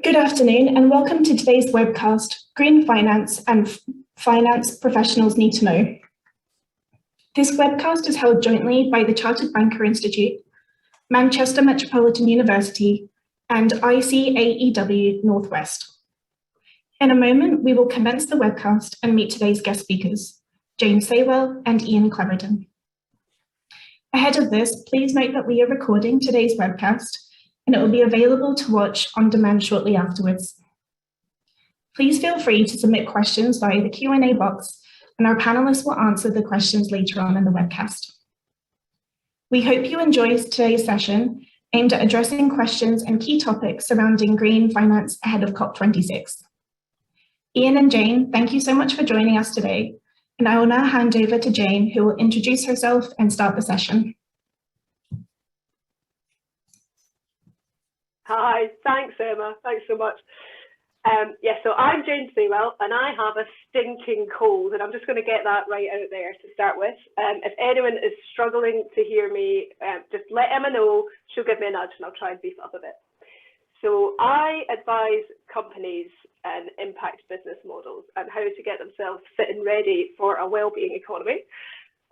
Good afternoon and welcome to today's webcast, Green Finance and Finance Professionals Need to Know. This webcast is held jointly by the Chartered Banker Institute, Manchester Metropolitan University and ICAEW Northwest. In a moment, we will commence the webcast and meet today's guest speakers, Jane Saywell and Ian Cleverton. Ahead of this, please note that we are recording today's webcast and it will be available to watch on demand shortly afterwards. Please feel free to submit questions via the Q&A box and our panelists will answer the questions later on in the webcast. We hope you enjoy today's session aimed at addressing questions and key topics surrounding green finance ahead of COP26. Ian and Jane, thank you so much for joining us today. And I will now hand over to Jane, who will introduce herself and start the session. Hi, thanks Emma, thanks so much. So I'm Jane Saywell and I have a stinking cold and I'm just going to get that right out there to start with. If anyone is struggling to hear me, just let Emma know, she'll give me a nudge and I'll try and beef up a bit. So I advise companies and impact business models and how to get themselves fit and ready for a well-being economy.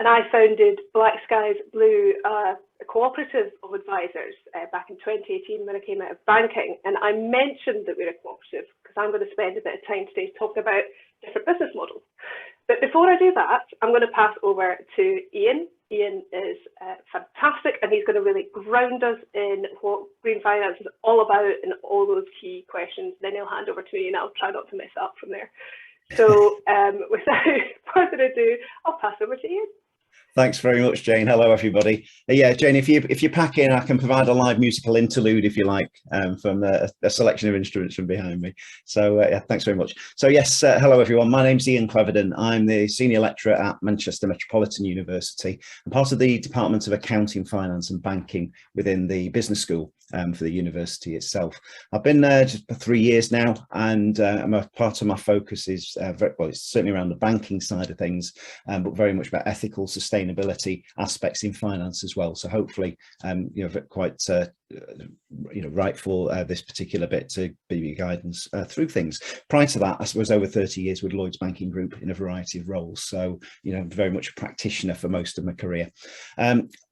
And I founded Black Skies Blue, a cooperative of advisors back in 2018 when I came out of banking. And I mentioned that we're a cooperative because I'm going to spend a bit of time today talking about different business models. But before I do that, I'm going to pass over to Ian. Ian is fantastic and he's going to really ground us in what green finance is all about and all those key questions. Then he'll hand over to me and I'll try not to mess up from there. So without further ado, I'll pass over to Ian. Thanks very much, Jane. Hello, everybody. Yeah, Jane, if you pack in, I can provide a live musical interlude, if you like, from a selection of instruments from behind me. So, yeah, thanks very much. So, yes, hello, everyone. My name's Ian Cleverton. I'm the Senior Lecturer at Manchester Metropolitan University. I'm part of the Department of Accounting, Finance and Banking within the Business School for the university itself. I've been there just for 3 years now, and part of my focus is, it's certainly around the banking side of things, but very much about ethical sustainability aspects in finance as well. So hopefully, quite right for this particular bit to be your guidance through things. Prior to that, I was over 30 years with Lloyds Banking Group in a variety of roles. So, very much a practitioner for most of my career.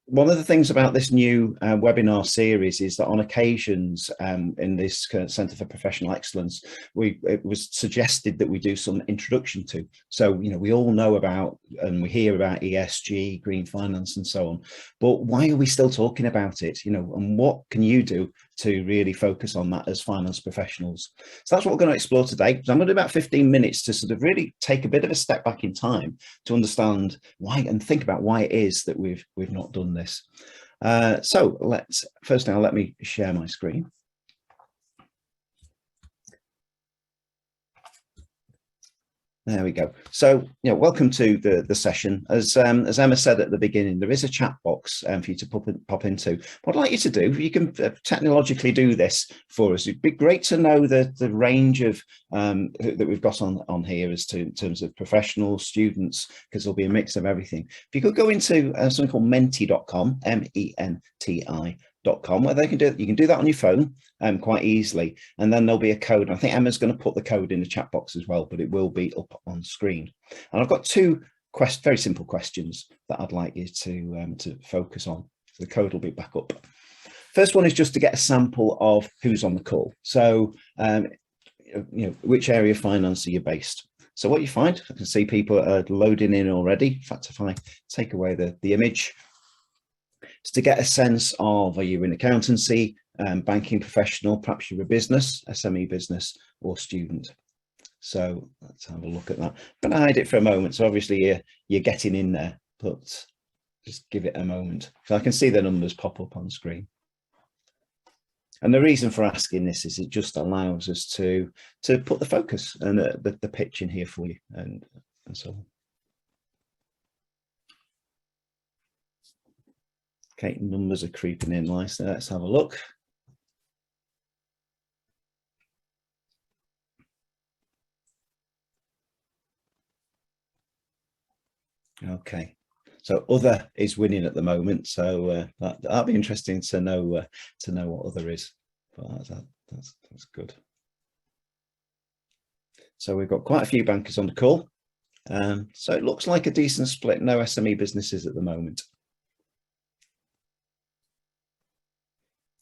One of the things about this new webinar series is that on occasions in this Centre for Professional Excellence, it was suggested that we do some introduction to. So, we all know about and we hear about ESG, green finance and so on, but why are we still talking about it? And what can you do to really focus on that as finance professionals? So that's what we're going to explore today. So I'm going to do about 15 minutes to sort of really take a bit of a step back in time to understand why and think about why it is that we've not done this. So let me share my screen. There we go. So, welcome to the session. As Emma said at the beginning, there is a chat box for you to pop into. What I'd like you to do, if you can technologically do this for us, it'd be great to know the range of that we've got on here as to in terms of professionals, students, because there'll be a mix of everything. If you could go into something called menti.com, MENTI.com, where you can do that on your phone quite easily, and then there'll be a code. I think Emma's going to put the code in the chat box as well, but it will be up on screen. And I've got two very simple questions that I'd like you to focus on. So the code will be back up. First one is just to get a sample of who's on the call. So which area of finance are you based? So what you find, I can see people are loading in already. In fact, if I take away the image, is to get a sense of, are you in accountancy, banking professional, perhaps you're a business, SME business or student. So let's have a look at that. I'm going to hide it for a moment. So obviously you're getting in there, but just give it a moment. So I can see the numbers pop up on screen. And the reason for asking this is it just allows us to put the focus and the pitch in here for you and so on. Okay, numbers are creeping in nicely. Let's have a look. Okay, so other is winning at the moment, so that'll be interesting to know what other is. But that's good. So we've got quite a few bankers on the call. So it looks like a decent split, no SME businesses at the moment.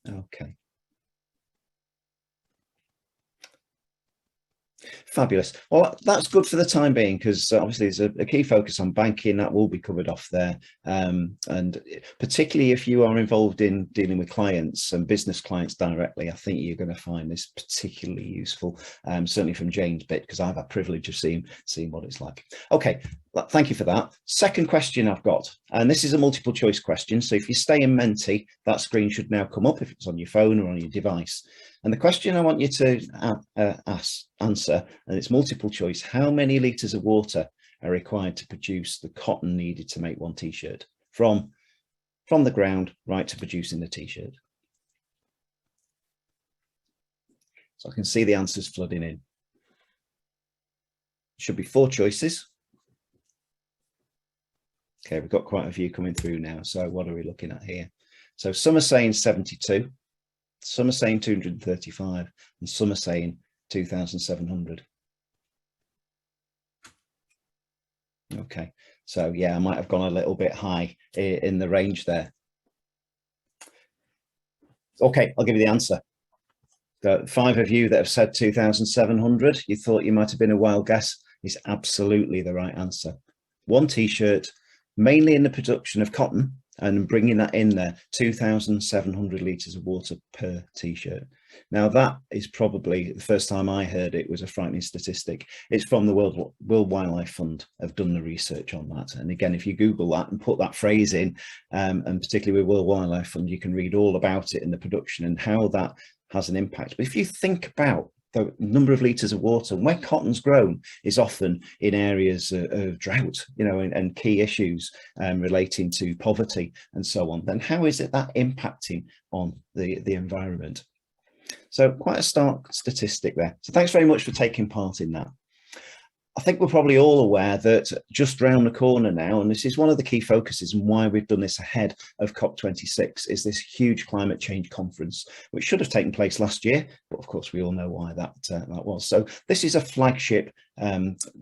Okay. Fabulous. Well, that's good for the time being, because obviously there's a key focus on banking that will be covered off there. And particularly if you are involved in dealing with clients and business clients directly, I think you're going to find this particularly useful, certainly from Jane's bit, because I've had privilege of seeing what it's like. Okay, thank you for that. Second question I've got, and this is a multiple choice question. So if you stay in Menti, that screen should now come up if it's on your phone or on your device. And the question I want you to answer, and it's multiple choice: how many litres of water are required to produce the cotton needed to make one t-shirt from the ground right to producing the t-shirt? So I can see the answers flooding in. Should be 4 choices. Okay, we've got quite a few coming through now. So what are we looking at here? So some are saying 72, some are saying 235, and some are saying 2,700. Okay, so yeah, I might have gone a little bit high in the range there. Okay, I'll give you the answer. The 5 of you that have said 2,700, you thought you might have been a wild guess, is absolutely the right answer. One t-shirt, mainly in the production of cotton, and bringing that in there, 2,700 litres of water per t-shirt. Now that is probably the first time I heard it was a frightening statistic. It's from the World Wildlife Fund, have done the research on that. And again, if you Google that and put that phrase in, and particularly with World Wildlife Fund, you can read all about it in the production and how that has an impact. But if you think about the number of litres of water, where cotton's grown is often in areas of drought, you know, and key issues relating to poverty and so on, then how is it that impacting on the environment? So quite a stark statistic there. So thanks very much for taking part in that. I think we're probably all aware that just round the corner now, and this is one of the key focuses and why we've done this ahead of COP26, is this huge climate change conference, which should have taken place last year, but of course we all know why that was. So this is a flagship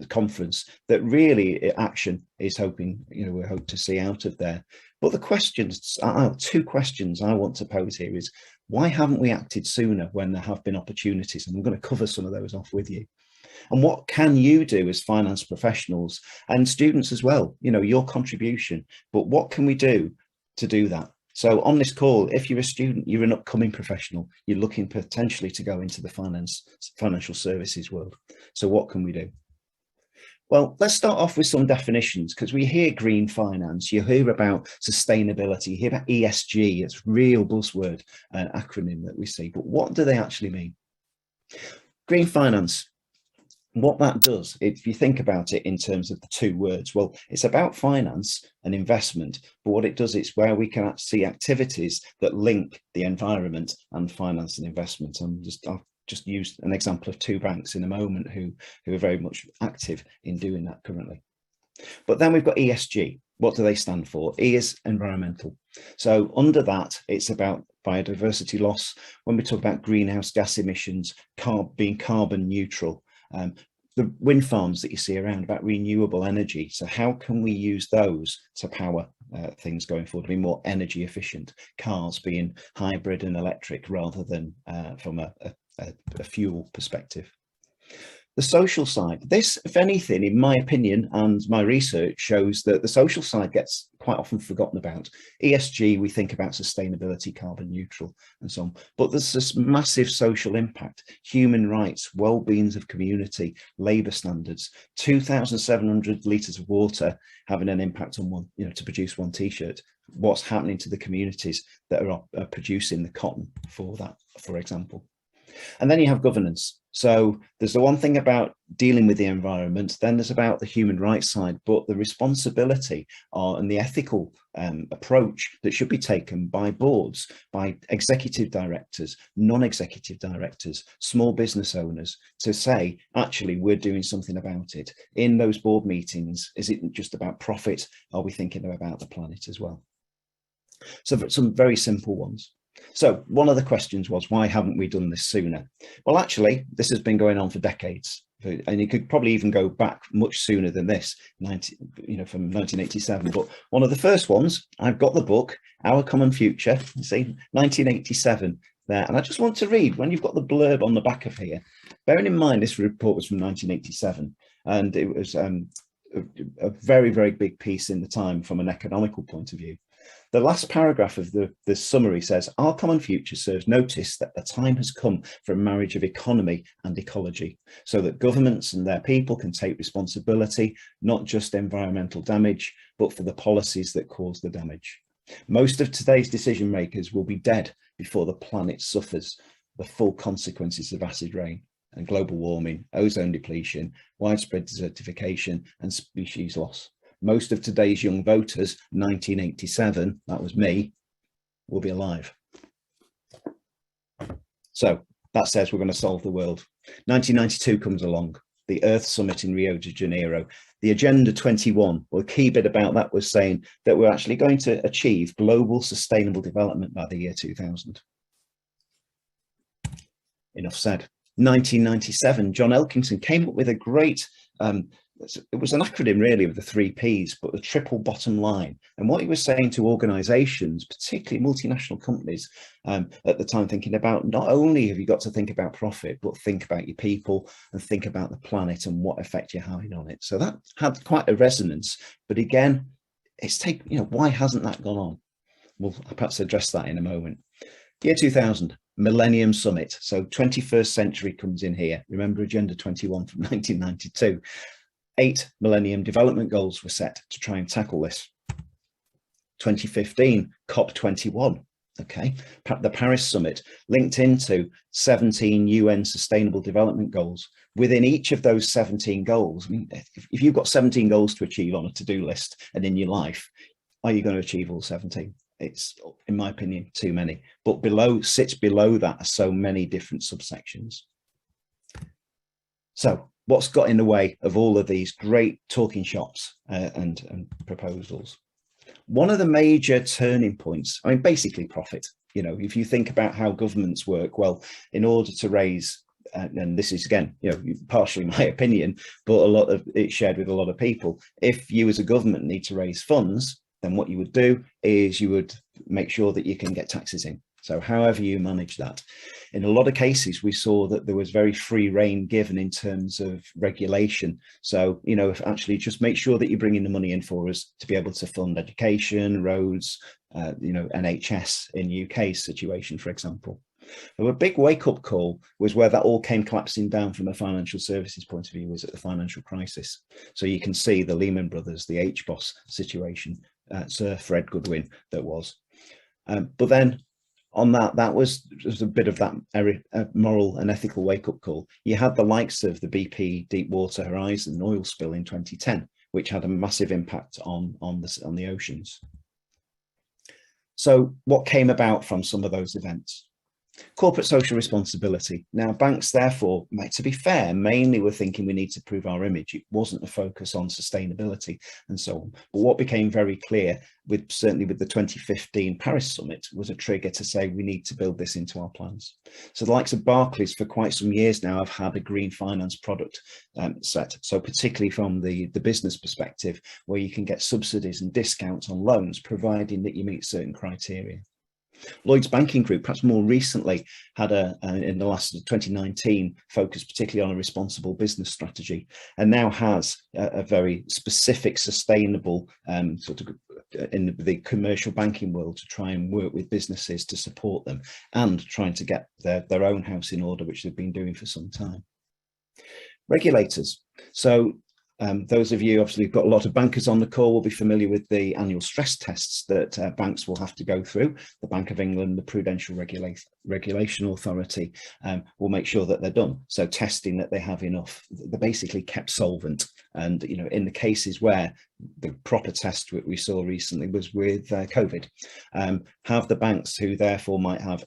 conference that really action is hoping, you know, we hope to see out of there. But the questions, 2 questions I want to pose here is, why haven't we acted sooner when there have been opportunities? And I'm going to cover some of those off with you. And what can you do as finance professionals and students as well? You know, your contribution, but what can we do to do that? So on this call, if you're a student, you're an upcoming professional, you're looking potentially to go into the financial services world. So what can we do? Well, let's start off with some definitions, because we hear green finance, you hear about sustainability, you hear about ESG, it's a real buzzword acronym that we see, but what do they actually mean? Green finance, what that does, if you think about it in terms of the 2 words, well, it's about finance and investment, but what it does, it's where we can see activities that link the environment and finance and investment. I'll just use an example of 2 banks in a moment who are very much active in doing that currently. But then we've got ESG. What do they stand for? E is environmental. So under that, it's about biodiversity loss. When we talk about greenhouse gas emissions, being carbon neutral, the wind farms that you see around, about renewable energy. So how can we use those to power things going forward, to be more energy efficient? Cars being hybrid and electric rather than from a fuel perspective. The social side, this, if anything, in my opinion and my research shows that the social side gets quite often forgotten about. ESG, we think about sustainability, carbon neutral and so on, but there's this massive social impact, human rights, well-beings of community, labour standards, 2,700 litres of water having an impact on one, you know, to produce one t-shirt. What's happening to the communities that are producing the cotton for that, for example. And then you have governance. So there's the one thing about dealing with the environment, then there's about the human rights side, but the responsibility and the ethical approach that should be taken by boards, by executive directors, non-executive directors, small business owners, to say, actually, we're doing something about it. In those board meetings, is it just about profit? Are we thinking about the planet as well? So some very simple ones. So one of the questions was, why haven't we done this sooner? Well, actually, this has been going on for decades. And you could probably even go back much sooner than this, from 1987. But one of the first ones, I've got the book, Our Common Future, you see, 1987 there. And I just want to read, when you've got the blurb on the back of here, bearing in mind this report was from 1987, and it was a very, very big piece in the time from an economical point of view. The last paragraph of the summary says, our common future serves notice that the time has come for a marriage of economy and ecology, so that governments and their people can take responsibility, not just environmental damage, but for the policies that cause the damage. Most of today's decision makers will be dead before the planet suffers the full consequences of acid rain and global warming, ozone depletion, widespread desertification, and species loss. Most of today's young voters, 1987, that was me, will be alive. So that says we're going to solve the world. 1992 comes along, the Earth Summit in Rio de Janeiro. The Agenda 21, well, the key bit about that was saying that we're actually going to achieve global sustainable development by the year 2000. Enough said. 1997, John Elkington came up with a great it was an acronym really of the 3 Ps, but the triple bottom line. And what he was saying to organizations, particularly multinational companies at the time, thinking about not only have you got to think about profit, but think about your people and think about the planet and what effect you're having on it. So that had quite a resonance. But again, it's why hasn't that gone on? We'll perhaps address that in a moment. Year 2000, Millennium Summit. So 21st century comes in here. Remember Agenda 21 from 1992. 8 Millennium Development Goals were set to try and tackle this. 2015, COP21, okay, the Paris Summit, linked into 17 UN Sustainable Development Goals. Within each of those 17 goals, I mean, if you've got 17 goals to achieve on a to-do list and in your life, are you going to achieve all 17? It's, in my opinion, too many. But sits below that are so many different subsections. So what's got in the way of all of these great talking shops and proposals? One of the major turning points, I mean, basically profit. If you think about how governments work, well, in order to raise, and this is again, partially my opinion, but a lot of it's shared with a lot of people. If you as a government need to raise funds, then what you would do is you would make sure that you can get taxes in. So however you manage that. In a lot of cases, we saw that there was very free rein given in terms of regulation. So, if actually just make sure that you bring in the money in for us to be able to fund education, roads, NHS in UK's situation, for example. But a big wake-up call was where that all came collapsing down from a financial services point of view was at the financial crisis. So you can see the Lehman Brothers, the HBOS situation, Sir Fred Goodwin that was. But then on that was just a bit of that moral and ethical wake-up call. You had the likes of the BP Deepwater Horizon oil spill in 2010, which had a massive impact on the oceans. So what came about from some of those events? Corporate social responsibility. Now, banks, therefore, to be fair, mainly were thinking we need to prove our image. It wasn't a focus on sustainability and so on. But what became very clear, certainly with the 2015 Paris Summit, was a trigger to say we need to build this into our plans. So the likes of Barclays for quite some years now have had a green finance product set. So particularly from the business perspective, where you can get subsidies and discounts on loans, providing that you meet certain criteria. Lloyds Banking Group, perhaps more recently, had in the last 2019, focused particularly on a responsible business strategy, and now has a very specific, sustainable sort of in the commercial banking world to try and work with businesses to support them and trying to get their own house in order, which they've been doing for some time. Regulators. So those of you obviously who've got a lot of bankers on the call will be familiar with the annual stress tests that banks will have to go through. The Bank of England, the Prudential Regulation Authority will make sure that they're done. So testing that they have enough, they're basically kept solvent. And in the cases where the proper test we saw recently was with COVID, have the banks who therefore might have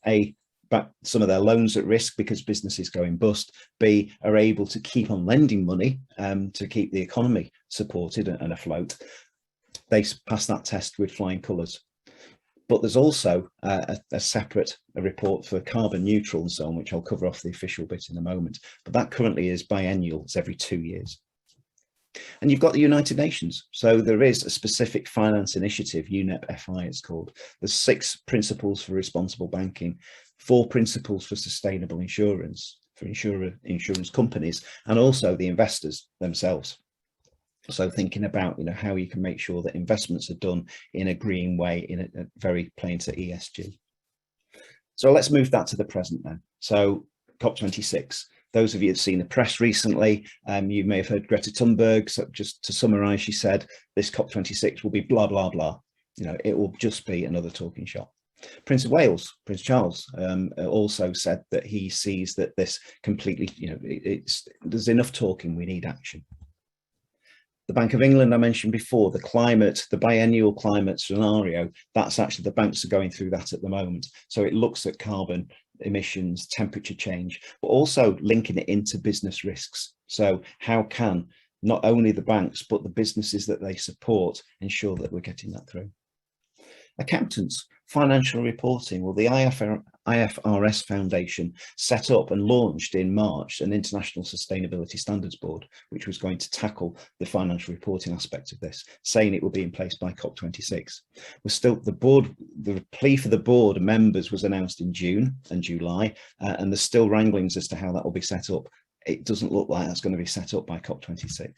some of their loans at risk because businesses going bust, B, are able to keep on lending money to keep the economy supported and afloat. They pass that test with flying colours. But there's also a separate report for carbon neutral and so on, which I'll cover off the official bit in a moment. But that currently is biennial, it's every 2 years. And you've got the United Nations. So there is a specific finance initiative, UNEP-FI it's called. There's 6 principles for responsible banking, 4 principles for sustainable insurance, for insurance companies, and also the investors themselves. So thinking about, how you can make sure that investments are done in a green way, in a very plain to ESG. So let's move that to the present then. So COP26. Those of you who've seen the press recently, you may have heard Greta Thunberg. So just to summarize, she said this COP26 will be blah, blah, blah. It will just be another talking shop. Prince of Wales, Prince Charles, also said that he sees that this completely, there's enough talking, we need action. The Bank of England, I mentioned before, the biennial climate scenario, that's actually, the banks are going through that at the moment. So it looks at carbon emissions, temperature change, but also linking it into business risks. So how can not only the banks, but the businesses that they support ensure that we're getting that through? Accountants, financial reporting. Well, the IFRS Foundation set up and launched in March an International Sustainability Standards Board, which was going to tackle the financial reporting aspect of this, saying it will be in place by COP26. We're still, the plea for the board members was announced in June and July, and there's still wranglings as to how that will be set up. It doesn't look like that's going to be set up by COP26.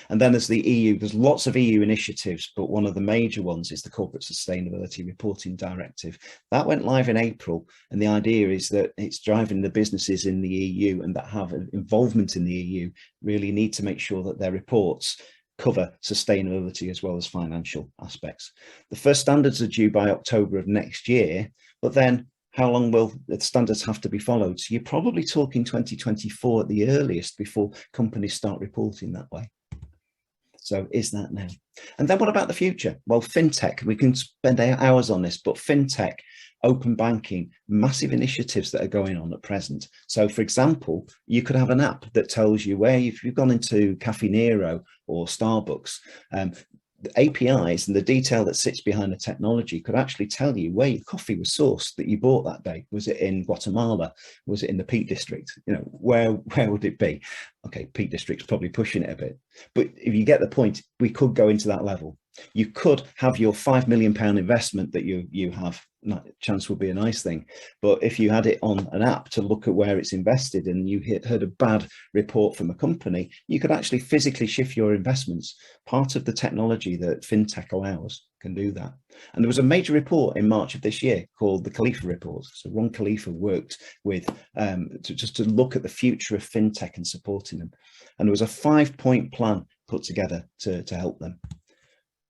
And then there's the EU, there's lots of EU initiatives, but one of the major ones is the Corporate Sustainability Reporting Directive. That went live in April, and the idea is that it's driving the businesses in the EU and that have an involvement in the EU really need to make sure that their reports cover sustainability as well as financial aspects. The first standards are due by October of next year, but then how long will the standards have to be followed? So you're probably talking 2024 at the earliest before companies start reporting that way. So is that now? And then what about the future? Well, fintech, we can spend hours on this, but fintech, open banking, massive initiatives that are going on at present. So for example, you could have an app that tells you where, if you've gone into Caffè Nero or Starbucks, the APIs and the detail that sits behind the technology could actually tell you where your coffee was sourced that you bought that day. Was it in Guatemala? Was it in the Peak District? Where would it be? Okay, Peak District's probably pushing it a bit, but if you get the point, we could go into that level. You could have your £5 million investment that you have. Chance would be a nice thing, but if you had it on an app to look at where it's invested and you heard a bad report from a company, you could actually physically shift your investments. Part of the technology that fintech allows can do that. And there was a major report in March of this year called the Khalifa report. So Ron Khalifa worked with to look at the future of fintech and supporting them, and there was a 5-point plan put together to help them.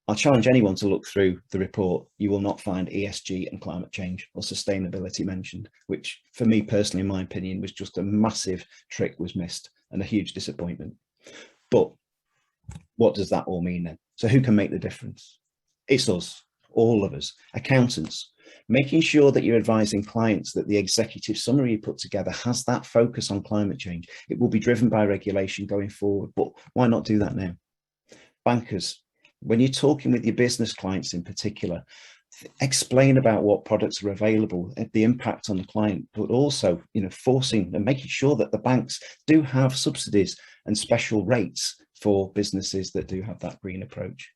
I'll challenge anyone to look through the report. You will not find ESG and climate change or sustainability mentioned, which for me personally, in my opinion, was just a massive trick was missed and a huge disappointment. But what does that all mean then? So who can make the difference? It's us, all of us, accountants, making sure that you're advising clients that the executive summary you put together has that focus on climate change. It will be driven by regulation going forward, but why not do that now? Bankers, when you're talking with your business clients in particular, explain about what products are available, the impact on the client, but also, forcing and making sure that the banks do have subsidies and special rates for businesses that do have that green approach.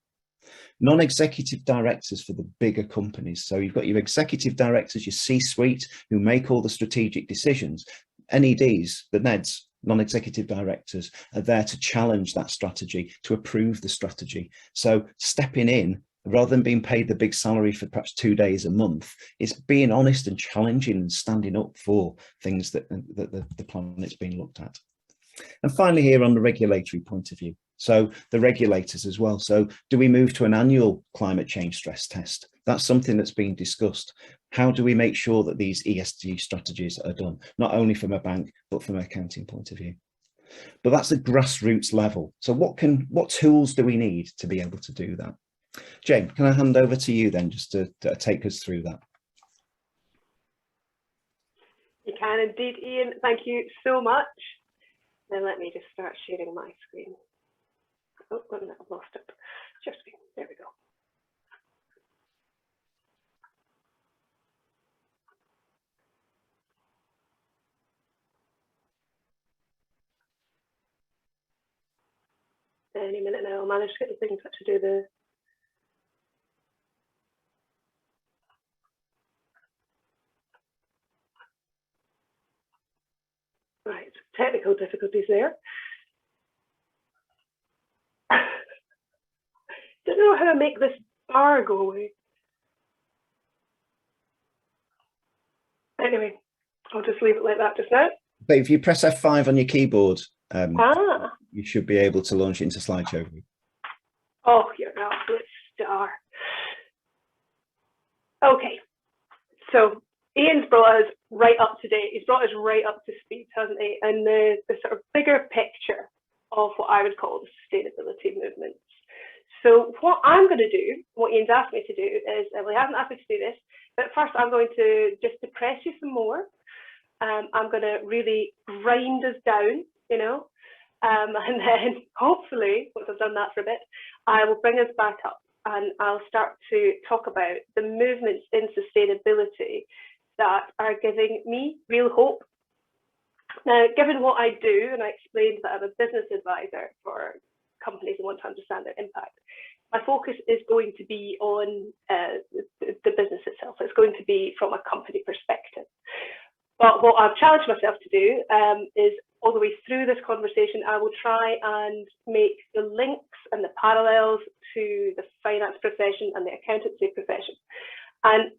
Non-executive directors for the bigger companies. So you've got your executive directors, your C-suite, who make all the strategic decisions. NEDs, the NEDs, non-executive directors, are there to challenge that strategy, to approve the strategy. So stepping in, rather than being paid the big salary for perhaps 2 days a month, is being honest and challenging and standing up for things that the planet's being looked at. And finally, here on the regulatory point of view, so the regulators as well. So do we move to an annual climate change stress test? That's something that's being discussed. How do we make sure that these ESG strategies are done, not only from a bank, but from an accounting point of view? But that's the grassroots level. So what tools do we need to be able to do that? Jane, can I hand over to you then, just to take us through that? You can indeed, Ian. Thank you so much. Then let me just start sharing my screen. Oh, I've lost it. Share screen. There we go. Any minute now, I'll manage to get the thing to actually do the. Right, technical difficulties there. Don't know how to make this bar go away. Anyway, I'll just leave it like that just now. But if you press F5 on your keyboard, Ah. you should be able to launch it into slideshow. Oh, you're an absolute star. Okay, so Ian's brought us right up to date. He's brought us right up to speed, hasn't he? And the sort of bigger picture of what I would call the sustainability movements. So what I'm going to do, what Ian's asked me to do is, well, he hasn't asked me to do this, but first I'm going to just depress you some more. I'm going to really grind us down, you know, and then hopefully, once I've done that for a bit, I will bring us back up and I'll start to talk about the movements in sustainability that are giving me real hope. Now, given what I do, and I explained that I'm a business advisor for companies and want to understand their impact, my focus is going to be on the business itself. It's going to be from a company perspective. But what I've challenged myself to do is all the way through this conversation, I will try and make the links and the parallels to the finance profession and the accountancy profession. And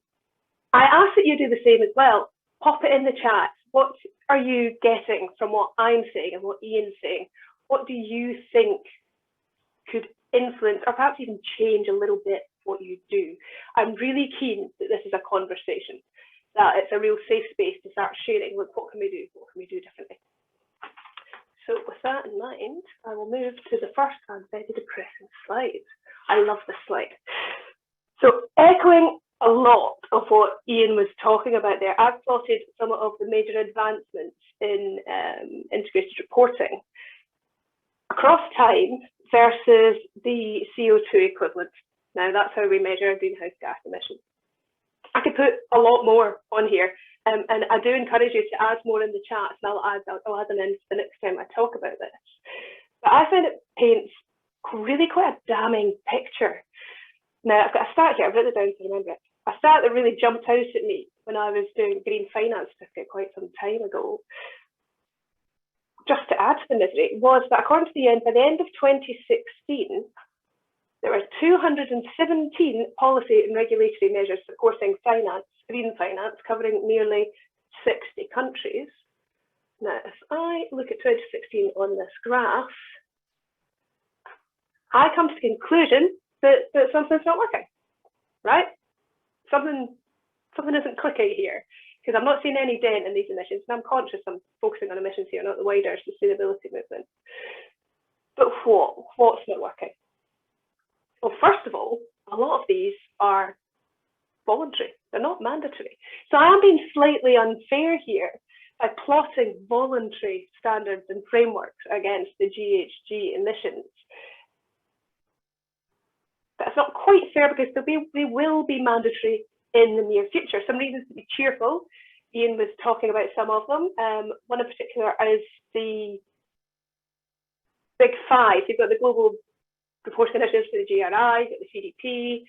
I ask that you do the same as well. Pop it in the chat. What are you getting from what I'm saying and what Ian's saying? What do you think could influence or perhaps even change a little bit what you do? I'm really keen that this is a conversation, that it's a real safe space to start sharing. Look, what can we do? What can we do differently? So with that in mind, I will move to the first and very depressing slide. I love this slide. So echoing a lot of what Ian was talking about there, I've plotted some of the major advancements in integrated reporting across time versus the CO2 equivalent. Now that's how we measure greenhouse gas emissions. I could put a lot more on here, and I do encourage you to add more in the chat, and I'll add them in the next time I talk about this. But I find it paints really quite a damning picture. Now, I've got a stat here, I've written it down to remember it. A stat that really jumped out at me when I was doing green finance certificate quite some time ago, just to add to the misery, was that according to the end, by the end of 2016, there were 217 policy and regulatory measures supporting finance, green finance, covering nearly 60 countries. Now, if I look at 2016 on this graph, I come to the conclusion that something's not working, right? Something isn't clicking here, because I'm not seeing any dent in these emissions, and I'm conscious I'm focusing on emissions here, not the wider sustainability movement. But what's not working? Well, first of all, a lot of these are voluntary. They're not mandatory. So I'm being slightly unfair here by plotting voluntary standards and frameworks against the GHG emissions. That's not quite fair because they will be mandatory in the near future. Some reasons to be cheerful. Ian was talking about some of them. One in particular is the Big Five. You've got the global reporting initiatives for the GRI, you've got the CDP,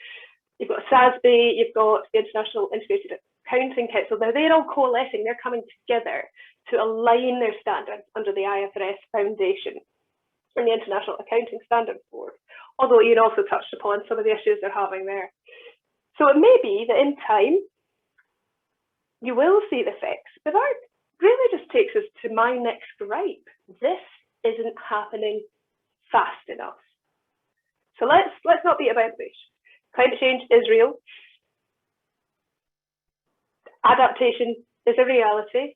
you've got SASB, you've got the International Integrated Accounting Council. Now they're all coalescing, they're coming together to align their standards under the IFRS Foundation and the International Accounting Standards Board. Although Ian also touched upon some of the issues they're having there. So it may be that in time, you will see the effects, but that really just takes us to my next gripe. This isn't happening fast enough. So let's not beat about the bush. Climate change is real. Adaptation is a reality.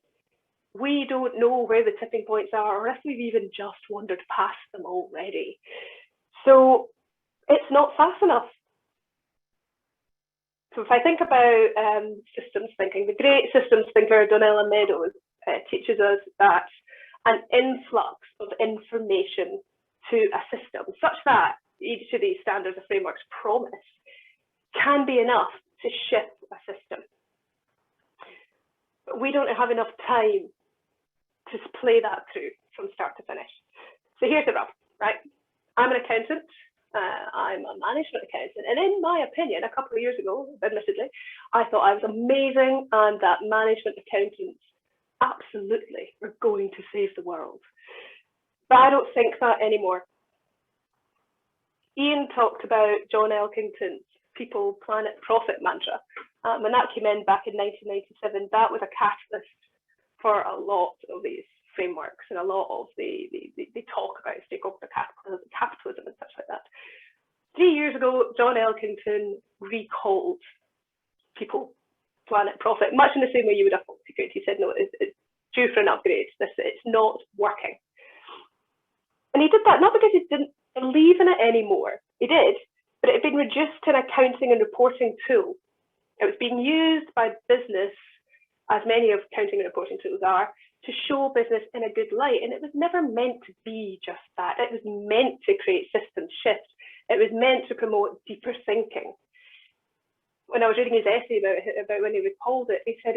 We don't know where the tipping points are, or if we've even just wandered past them already. So it's not fast enough. So if I think about systems thinking, the great systems thinker Donella Meadows teaches us that an influx of information to a system, such that each of these standards or frameworks promise, can be enough to shift a system. But we don't have enough time to play that through from start to finish. So here's the rub, right? I'm an accountant. I'm a management accountant, and in my opinion, a couple of years ago, admittedly, I thought I was amazing and that management accountants absolutely are going to save the world. But I don't think that anymore. Ian talked about John Elkington's People, Planet, Profit mantra. When that came in back in 1997, that was a catalyst for a lot of these frameworks and a lot of the talk about stakeholder capitalism and such like that. 3 years ago, John Elkington recalled People, Planet, Profit, much in the same way you would have thought he could. He said, no, it's due for an upgrade. It's not working. And he did that not because he didn't believe in it anymore. He did, but it had been reduced to an accounting and reporting tool. It was being used by business, as many of accounting and reporting tools are, to show business in a good light. And it was never meant to be just that. It was meant to create system shift. It was meant to promote deeper thinking. When I was reading his essay about when he recalled it, he said,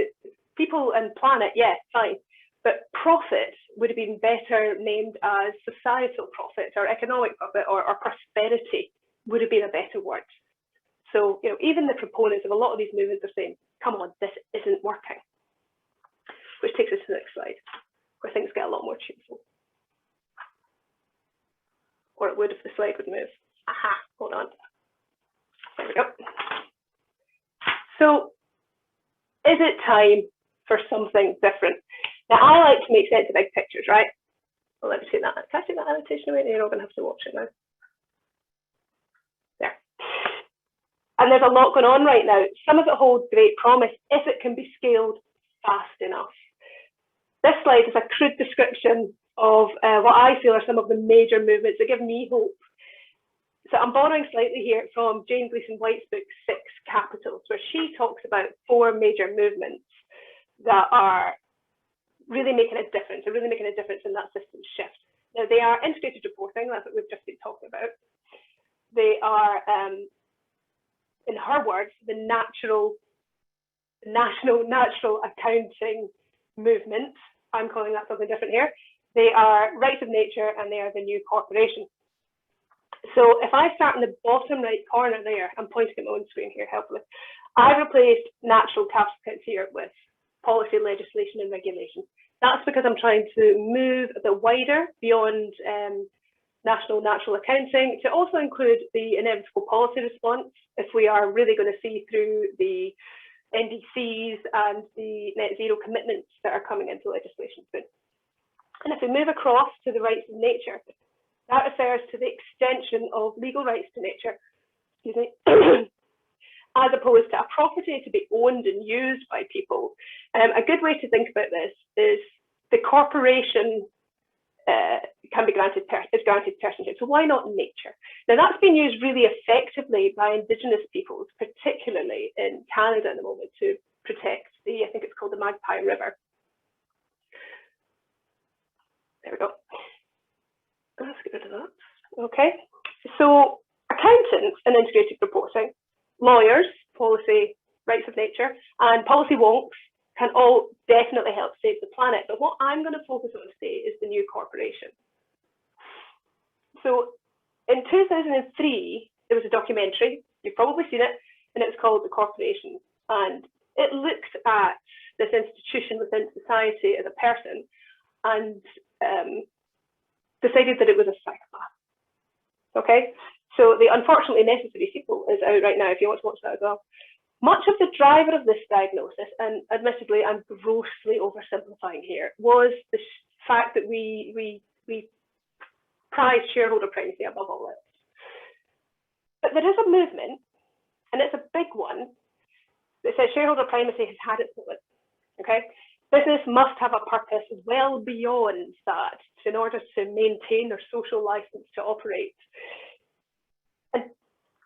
people and planet, yeah, fine. But profit would have been better named as societal profit or economic profit or prosperity would have been a better word. So, you know, even the proponents of a lot of these movements are saying, come on, this isn't working. Which takes us to the next slide, where things get a lot more cheerful. Or it would if the slide would move. Aha, hold on. There we go. So, is it time for something different? Now, I like to make sense of big pictures, right? Well, let me take that. Can I take that annotation away? You're not going to have to watch it now. There. And there's a lot going on right now. Some of it holds great promise if it can be scaled fast enough. This slide is a crude description of what I feel are some of the major movements that give me hope. So I'm borrowing slightly here from Jane Gleason White's book, Six Capitals, where she talks about 4 major movements that are really making a difference, and really making a difference in that system shift. Now, they are integrated reporting, that's what we've just been talking about. They are, in her words, the national accounting movement. I'm calling that something different here. They are rights of nature, and they are the new corporation. So if I start in the bottom right corner there, I'm pointing at my own screen here, helpfully. I've replaced natural capital accounts here with policy, legislation, and regulation. That's because I'm trying to move a bit wider beyond national natural accounting to also include the inevitable policy response if we are really going to see through the NDCs and the net zero commitments that are coming into legislation soon. And if we move across to the rights of nature, that refers to the extension of legal rights to nature, excuse me, as opposed to a property to be owned and used by people. A good way to think about this is the corporation can be granted personhood. So why not nature? Now that's been used really effectively by Indigenous peoples, particularly in Canada at the moment, to protect the, I think it's called the Magpie River. There we go. Let's get rid of that. Okay. So accountants and integrated reporting, lawyers, policy, rights of nature, and policy wonks can all definitely help save the planet. But what I'm going to focus on today is the new corporation. So in 2003, there was a documentary, you've probably seen it, and it's called The Corporation. And it looked at this institution within society as a person and decided that it was a psychopath. Okay, so the Unfortunately Necessary sequel is out right now if you want to watch that as well. Much of the driver of this diagnosis, and admittedly I'm grossly oversimplifying here, was the fact that we prize shareholder primacy above all else. But there is a movement, and it's a big one, that says shareholder primacy has had its moment. Okay, business must have a purpose well beyond that in order to maintain their social license to operate. And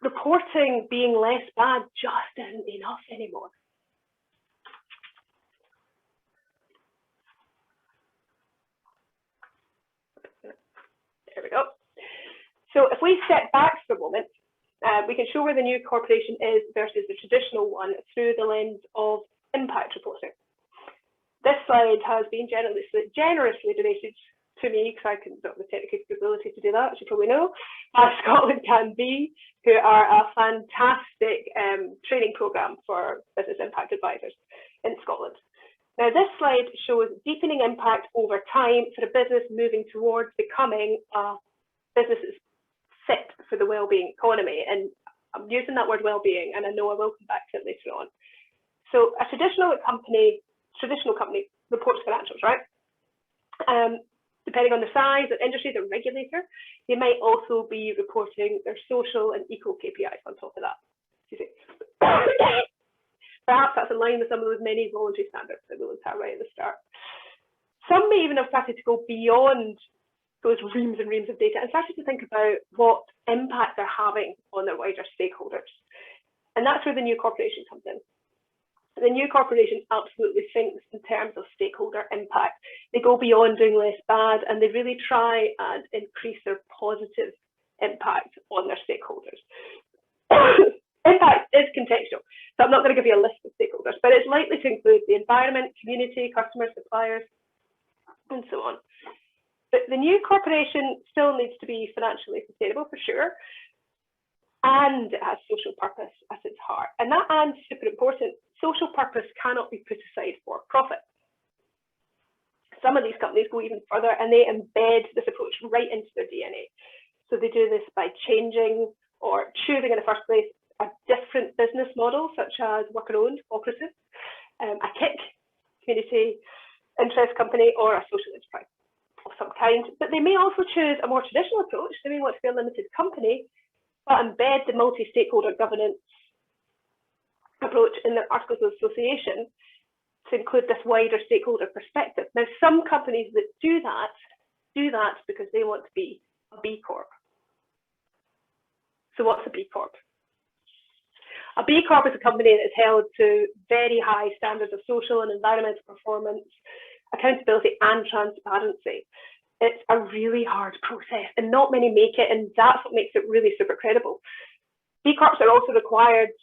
reporting being less bad just isn't enough anymore. There we go. So if we step back for a moment, we can show where the new corporation is versus the traditional one through the lens of impact reporting. This slide has been generously donated to me, because I can have the technical ability to do that, as you probably know, by Scotland Can Be, who are a fantastic training programme for business impact advisors in Scotland. Now, this slide shows deepening impact over time for a business moving towards becoming a business that's fit for the wellbeing economy. And I'm using that word wellbeing, and I know I will come back to it later on. So a traditional company reports financials, right? Depending on the size, the industry, the regulator, they might also be reporting their social and eco KPIs on top of that. Perhaps that's in line with some of those many voluntary standards that we looked at right at the start. Some may even have started to go beyond those reams and reams of data and started to think about what impact they're having on their wider stakeholders. And that's where the new corporation comes in. The new corporation absolutely thinks in terms of stakeholder impact. They go beyond doing less bad, and they really try and increase their positive impact on their stakeholders. Impact is contextual, so I'm not going to give you a list of stakeholders, but it's likely to include the environment, community, customers, suppliers, and so on. But the new corporation still needs to be financially sustainable for sure, and it has social purpose at its heart. And that and's super important. Social purpose cannot be put aside for profit. Some of these companies go even further and they embed this approach right into their DNA. So they do this by changing or choosing in the first place a different business model, such as worker-owned, cooperative, a KIC, community interest company, or a social enterprise of some kind. But they may also choose a more traditional approach. They may want to be a limited company, but embed the multi-stakeholder governance approach in their articles of association to include this wider stakeholder perspective. Now, some companies that do that because they want to be a B Corp. So what's a B Corp? A B Corp is a company that is held to very high standards of social and environmental performance, accountability, and transparency. It's a really hard process, and not many make it, and that's what makes it really super credible. B Corps are also required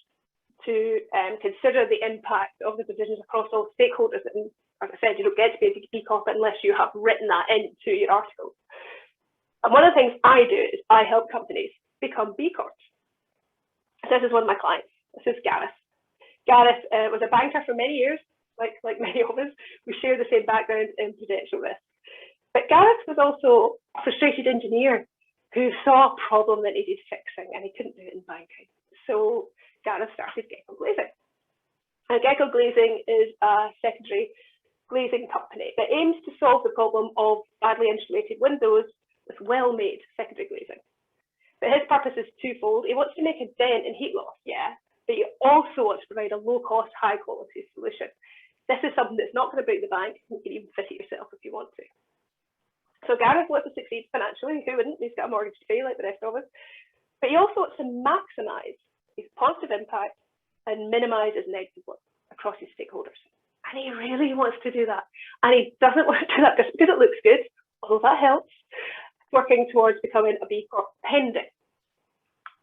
to consider the impact of the decisions across all stakeholders. And as I said, you don't get to be a B Corp unless you have written that into your articles. And one of the things I do is I help companies become B Corps. This is one of my clients. This is Gareth. Gareth was a banker for many years, like many of us. We share the same background in prudential risk. But Gareth was also a frustrated engineer who saw a problem that needed fixing, and he couldn't do it in banking. So Gareth started Gecko Glazing. And Gecko Glazing is a secondary glazing company that aims to solve the problem of badly insulated windows with well-made secondary glazing. But his purpose is twofold. He wants to make a dent in heat loss, yeah, but he also wants to provide a low-cost, high-quality solution. This is something that's not going to break the bank. You can even fit it yourself if you want to. So Gareth wants to succeed financially. Who wouldn't? He's got a mortgage to pay like the rest of us. But he also wants to maximise his positive impact and minimise his negative one across his stakeholders. And he really wants to do that. And he doesn't want to do that just because it looks good, although that helps, working towards becoming a B Corp pending.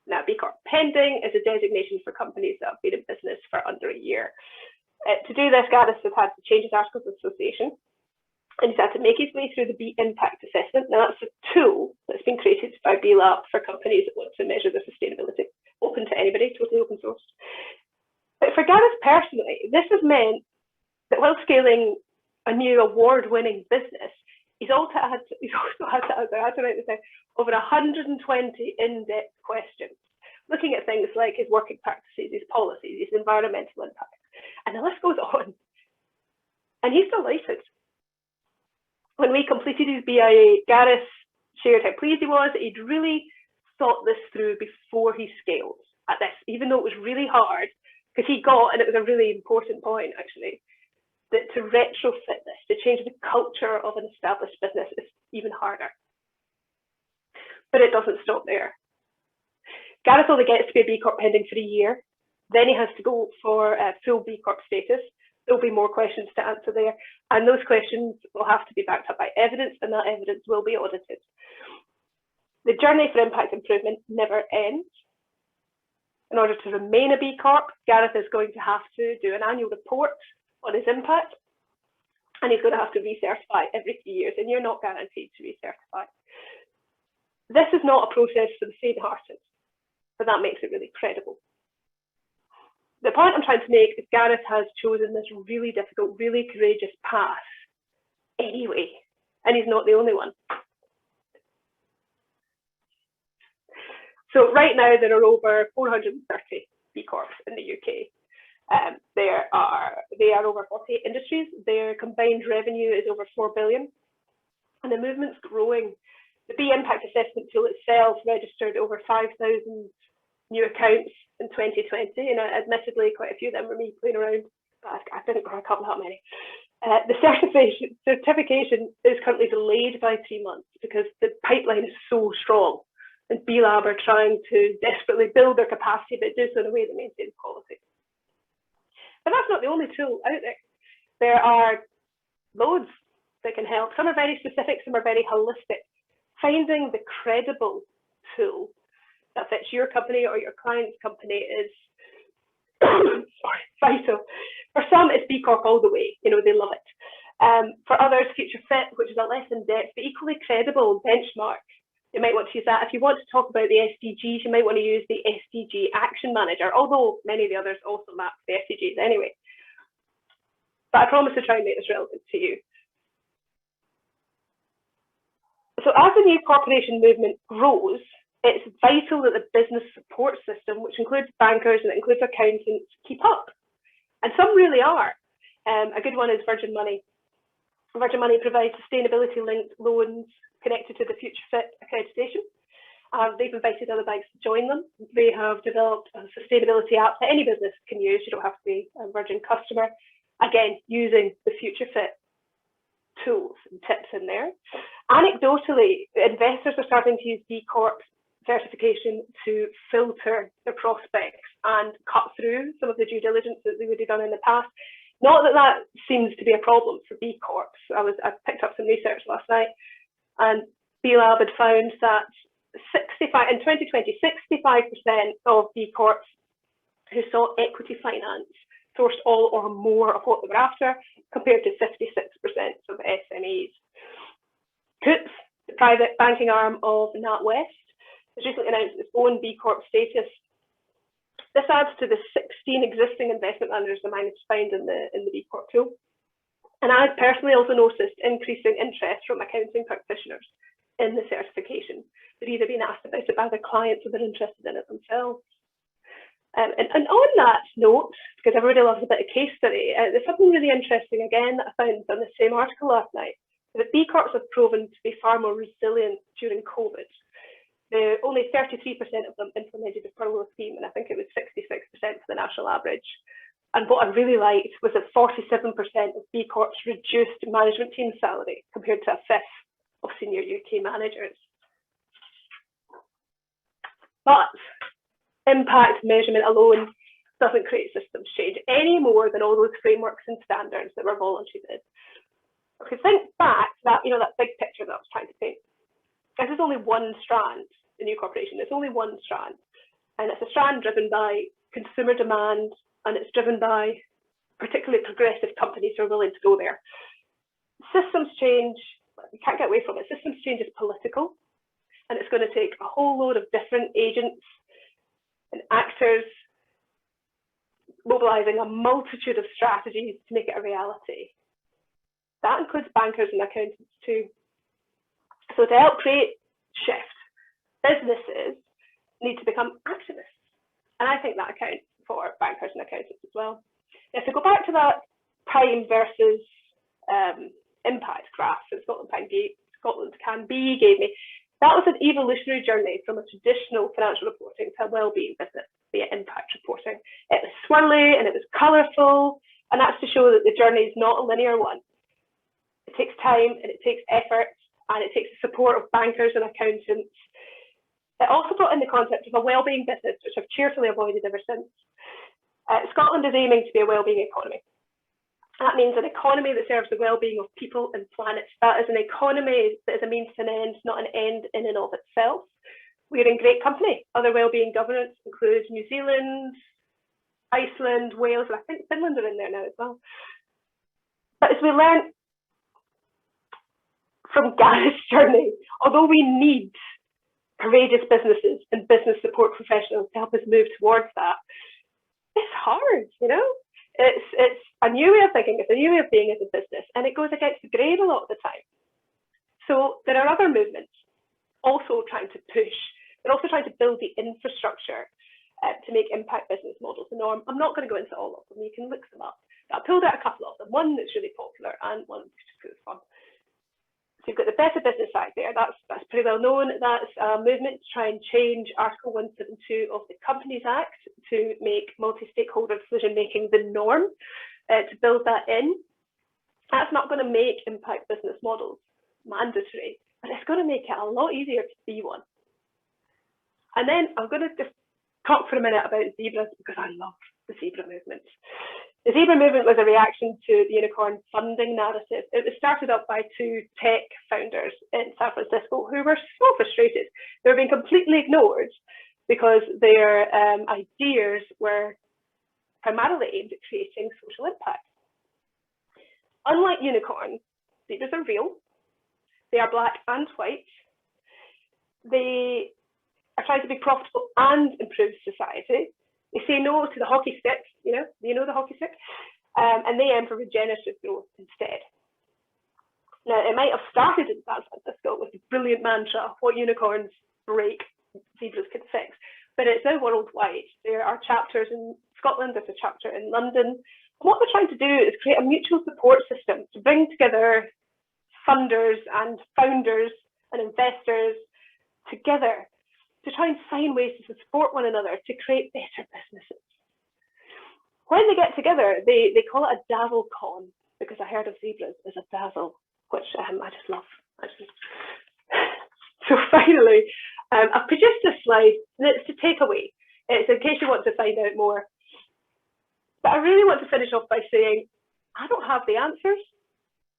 Now, B Corp pending is a designation for companies that have been in business for under a year. To do this, Gareth has had to change his articles of association, and he's had to make his way through the B Impact Assessment. Now, that's a tool that's been created by BLAP for companies that want to measure their sustainability, open to anybody, totally open source. But for Gareth personally, this has meant that while scaling a new award-winning business, he's also had to write this down, over 120 in-depth questions, looking at things like his working practices, his policies, his environmental impact, and the list goes on. And he's delighted. When we completed his BIA, Gareth shared how pleased he was that he'd really thought this through before he scaled at this, even though it was really hard, because he got, and it was a really important point actually, that to retrofit this, to change the culture of an established business is even harder. But it doesn't stop there. Gareth only gets to be a B Corp pending for a year. Then he has to go for full B Corp status. There'll be more questions to answer there. And those questions will have to be backed up by evidence, and that evidence will be audited. The journey for impact improvement never ends. In order to remain a B Corp, Gareth is going to have to do an annual report on his impact. and he's going to have to recertify every 3 years, and you're not guaranteed to recertify. This is not a process for the faint-hearted, but that makes it really credible. The point I'm trying to make is Gareth has chosen this really difficult, really courageous path anyway, and he's not the only one. So right now there are over 430 B Corps in the UK. They are over 48 industries. Their combined revenue is over 4 billion, and the movement's growing. The B Impact Assessment tool itself registered over 5,000 new accounts in 2020, and admittedly quite a few of them were me playing around, but I didn't crack up that many. The certification is currently delayed by 3 months because the pipeline is so strong, and B-Lab are trying to desperately build their capacity, but do so in a way that maintains quality. But that's not the only tool out there. There are loads that can help. Some are very specific, some are very holistic. Finding the credible tool that fits your company or your client's company is vital. For some, it's B Corp all the way. You know, they love it. For others, Future Fit, which is a less in-depth but equally credible benchmark. You might want to use that. If you want to talk about the SDGs, you might want to use the SDG Action Manager, although many of the others also map the SDGs anyway. But I promise to try and make this relevant to you. So as the new corporation movement grows, it's vital that the business support system, which includes bankers and it includes accountants, keep up. And some really are. A good one is Virgin Money. Virgin Money provides sustainability-linked loans connected to the Future Fit accreditation. They've invited other banks to join them. They have developed a sustainability app that any business can use. You don't have to be a Virgin customer. Again, using the Future Fit tools and tips in there. Anecdotally, investors are starting to use B Corp certification to filter their prospects and cut through some of the due diligence that they would have done in the past. Not that that seems to be a problem for B Corps. I picked up some research last night, and B-Lab had found that in 2020, 65% of B Corps who saw equity finance sourced all or more of what they were after, compared to 56% of SMEs. Coops, the private banking arm of NatWest, has recently announced its own B Corp status. This adds to the 16 existing investment managers I managed to find in the B Corp tool. And I've personally also noticed increasing interest from accounting practitioners in the certification. They've either been asked about it by their clients or they're interested in it themselves. And on that note, because everybody loves a bit of case study, there's something really interesting again that I found on the same article last night, that B Corps have proven to be far more resilient during COVID. Only 33% of them implemented a furlough scheme, and I think it was 66% for the national average. And what I really liked was that 47% of B Corps reduced management team salary compared to a fifth of senior UK managers. But impact measurement alone doesn't create systems change any more than all those frameworks and standards that were voluntary did. Okay, think back to that, that big picture that I was trying to paint. This is only one strand, the new corporation. It's only one strand. And it's a strand driven by consumer demand, and it's driven by particularly progressive companies who are willing to go there. Systems change, you can't get away from it. Systems change is political, and it's going to take a whole load of different agents and actors mobilizing a multitude of strategies to make it a reality. That includes bankers and accountants too. So to help create shift, businesses need to become activists. And I think that accounts for bankers and accountants as well. Now, to go back to that time versus impact graph that Scotland Can Be gave me, that was an evolutionary journey from a traditional financial reporting to a wellbeing business via impact reporting. It was swirly and it was colourful, and that's to show that the journey is not a linear one. It takes time and it takes effort, and it takes the support of bankers and accountants. It also brought in the concept of a wellbeing business, which I've cheerfully avoided ever since. Scotland is aiming to be a wellbeing economy. That means an economy that serves the well-being of people and planet. That is an economy that is a means to an end, not an end in and of itself. We're in great company. Other well-being governance includes New Zealand, Iceland, Wales, and I think Finland are in there now as well. But as we learn from Gareth's journey, although we need courageous businesses and business support professionals to help us move towards that, it's hard, you know? It's a new way of thinking, it's a new way of being as a business, and it goes against the grain a lot of the time. So there are other movements also trying to push, they're also trying to build the infrastructure to make impact business models the norm. I'm not going to go into all of them, you can look them up. I pulled out a couple of them, one that's really popular and one that's fun. So you've got the Better Business Act there, that's pretty well known. That's a movement to try and change Article 172 of the Companies Act to make multi-stakeholder decision making the norm, to build that in. That's not going to make impact business models mandatory, but it's going to make it a lot easier to be one. And then I'm going to just talk for a minute about zebras, because I love the zebra movement. The zebra movement was a reaction to the unicorn funding narrative. It was started up by two tech founders in San Francisco who were so frustrated. They were being completely ignored because their ideas were primarily aimed at creating social impact. Unlike unicorns, zebras are real. They are black and white. They are trying to be profitable and improve society. They say no to the hockey stick, you know the hockey stick, and they aim for regenerative growth instead. Now, it might have started in San Francisco with the brilliant mantra, what unicorns break, zebras can fix, but it's now worldwide. There are chapters in Scotland, there's a chapter in London. And what we're trying to do is create a mutual support system to bring together funders and founders and investors together to try and find ways to support one another to create better businesses. When they get together, they call it a dazzle con, because a herd of zebras is a dazzle, which I just love. So finally, I've produced this slide, and it's to take away. It's in case you want to find out more. But I really want to finish off by saying, I don't have the answers.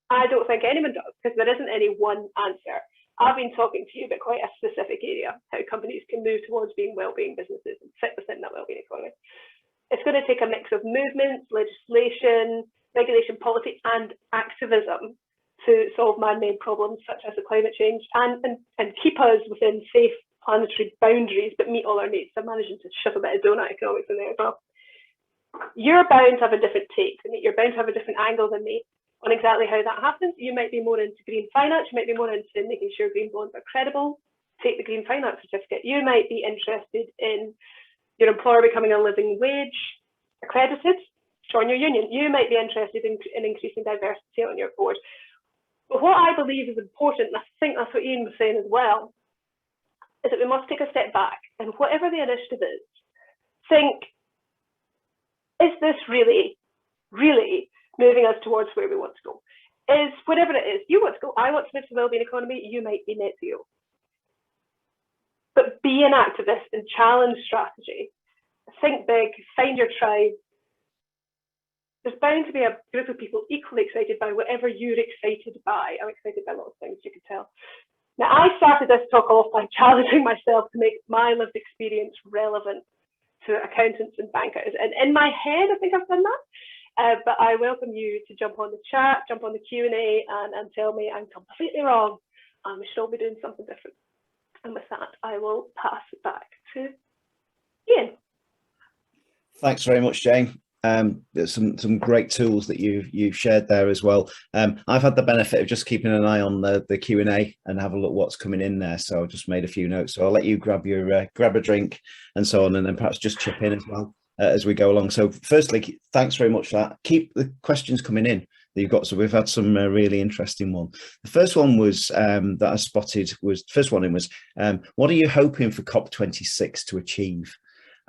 I don't think anyone does, because there isn't any one answer. I've been talking to you about quite a specific area, how companies can move towards being well-being businesses and fit within that well-being economy. It's going to take a mix of movements, legislation, regulation policy, and activism to solve man-made problems such as the climate change and keep us within safe planetary boundaries, but meet all our needs. I'm managing to shove a bit of donut economics in there as well. You're bound to have a different take, and you're bound to have a different angle than me on exactly how that happens. You might be more into green finance, you might be more into making sure green bonds are credible. Take the green finance certificate. You might be interested in your employer becoming a living wage accredited, join your union. You might be interested in increasing diversity on your board. But what I believe is important, and I think that's what Ian was saying as well, is that we must take a step back, and whatever the initiative is, think, is this really moving us towards where we want to go? Is whatever it is, you want to go, I want to move to the wellbeing economy, you might be net zero. But be an activist and challenge strategy. Think big, find your tribe. There's bound to be a group of people equally excited by whatever you're excited by. I'm excited by lots of things, you can tell. Now, I started this talk off by challenging myself to make my lived experience relevant to accountants and bankers. And in my head, I think I've done that. But I welcome you to jump on the chat, jump on the Q&A and tell me I'm completely wrong and we should all be doing something different. And with that, I will pass it back to Ian. Thanks very much, Jane. There's some great tools that you've shared there as well. I've had the benefit of just keeping an eye on the Q&A and have a look what's coming in there. So I've just made a few notes. So I'll let you grab a drink and so on, and then perhaps just chip in as well as we go along. So firstly, thanks very much for that. Keep the questions coming in that you've got. So we've had some really interesting one. The first one was that I spotted was what are you hoping for COP26 to achieve?